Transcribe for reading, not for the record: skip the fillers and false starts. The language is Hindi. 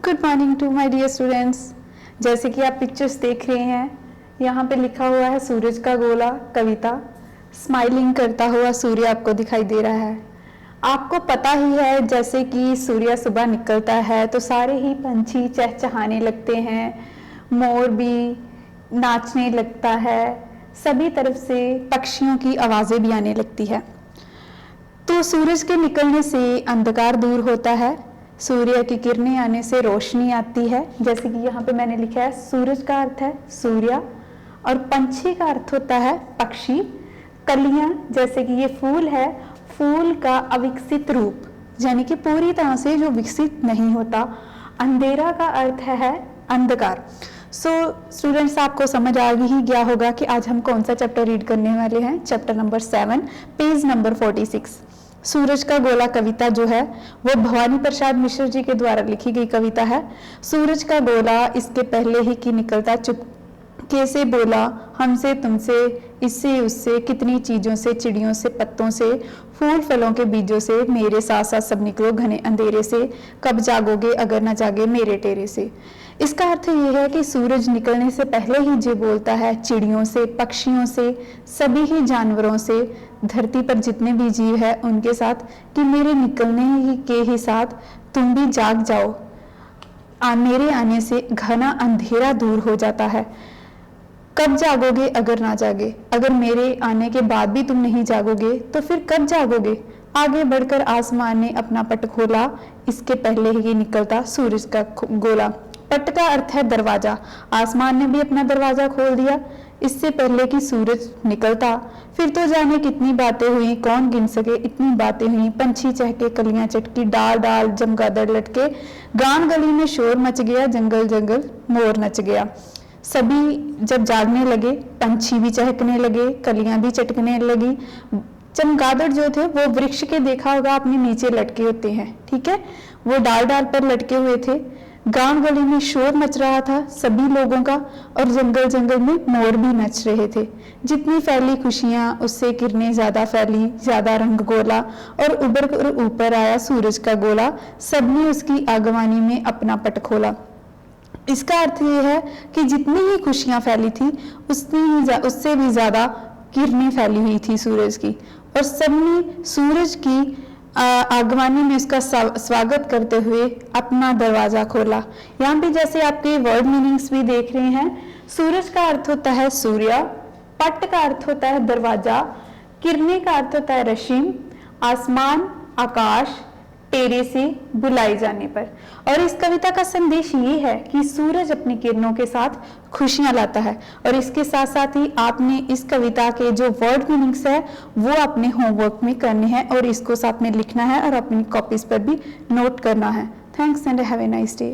Good morning to my dear students. जैसे कि आप पिक्चर्स देख रहे हैं, यहाँ पे लिखा हुआ है सूरज का गोला कविता। स्माइलिंग करता हुआ सूर्य आपको दिखाई दे रहा है। आपको पता ही है जैसे कि सूर्य सुबह निकलता है तो सारे ही पंछी चहचहाने लगते हैं, मोर भी नाचने लगता है, सभी तरफ से पक्षियों की आवाज़ें भी आने लगती है। तो सूरज के निकलने से अंधकार दूर होता है, सूर्य की किरणें आने से रोशनी आती है। जैसे कि यहाँ पे मैंने लिखा है सूरज का अर्थ है सूर्य और पंछी का अर्थ होता है पक्षी। कलियां जैसे कि ये फूल है, फूल का अविकसित रूप यानी कि पूरी तरह से जो विकसित नहीं होता। अंधेरा का अर्थ है अंधकार। सो स्टूडेंट्स, आपको समझ आ ही गया होगा कि आज हम कौन सा चैप्टर रीड करने वाले हैं। Chapter number 7 page number 46। सूरज का गोला कविता जो है वो भवानी प्रसाद मिश्र जी के द्वारा लिखी गई कविता है। सूरज का गोला इसके पहले ही कि निकलता चुपके से बोला, हमसे तुमसे इससे उससे कितनी चीजों से, चिड़ियों से, पत्तों से, फूल फलों के बीजों से, मेरे साथ साथ सब निकलो घने अंधेरे से, कब जागोगे अगर न जागे मेरे टेरे से। इसका अर्थ यह है कि सूरज निकलने से पहले ही जो बोलता है चिड़ियों से, पक्षियों से, सभी ही जानवरों से, धरती पर जितने भी जीव है उनके साथ कि मेरे निकलने ही के ही साथ तुम भी जाग जाओ। मेरे आने से घना अंधेरा दूर हो जाता है। कब जागोगे अगर ना जागे, अगर मेरे आने के बाद भी तुम नहीं जागोगे तो फिर कब जागोगे। आगे बढ़कर आसमान ने अपना पट खोला, इसके पहले ही निकलता सूरज का गोला। पट का अर्थ है दरवाजा। आसमान ने भी अपना दरवाजा खोल दिया इससे पहले कि सूरज निकलता। फिर तो जाने कितनी बातें हुई, कौन गिन सके इतनी बातें हुई। पंछी चहके, कलियां चटकी, डाल डाल चमगादड़ लटके, गान गली में शोर मच गया, जंगल जंगल मोर नच गया। सभी जब जागने लगे, पंछी भी चहकने लगे, कलियां भी चटकने लगी। चमगादड़ जो थे वो वृक्ष के देखा होगा अपने नीचे लटके होते हैं, ठीक है, वो डाल डाल पर लटके हुए थे। गांव गली में शोर मच रहा था सभी लोगों का और जंगल जंगल में मोर भी नच रहे थे। जितनी फैली खुशियां उससे किरणें ज्यादा फैली, ज्यादा रंग गोला और उभर कर ऊपर आया सूरज का गोला। सबने उसकी आगवानी में अपना पट खोला। इसका अर्थ यह है कि जितनी ही खुशियां फैली थी उससे भी ज्यादा किरणें फैली हुई थी सूरज की, और सबने सूरज की आगवानी में उसका स्वागत करते हुए अपना दरवाजा खोला। यहाँ पे जैसे आपके वर्ड मीनिंग्स भी देख रहे हैं, सूरज का अर्थ होता है सूर्य, पट का अर्थ होता है दरवाजा, किरणें का अर्थ होता है रश्मि, आसमान, आकाश, टेरे से बुलाई जाने पर। और इस कविता का संदेश ये है कि सूरज अपनी किरणों के साथ खुशियां लाता है। और इसके साथ साथ ही आपने इस कविता के जो वर्ड मीनिंग्स है वो अपने होमवर्क में करने हैं और इसको साथ में लिखना है और अपनी कॉपीज पर भी नोट करना है। Thanks and have a nice day.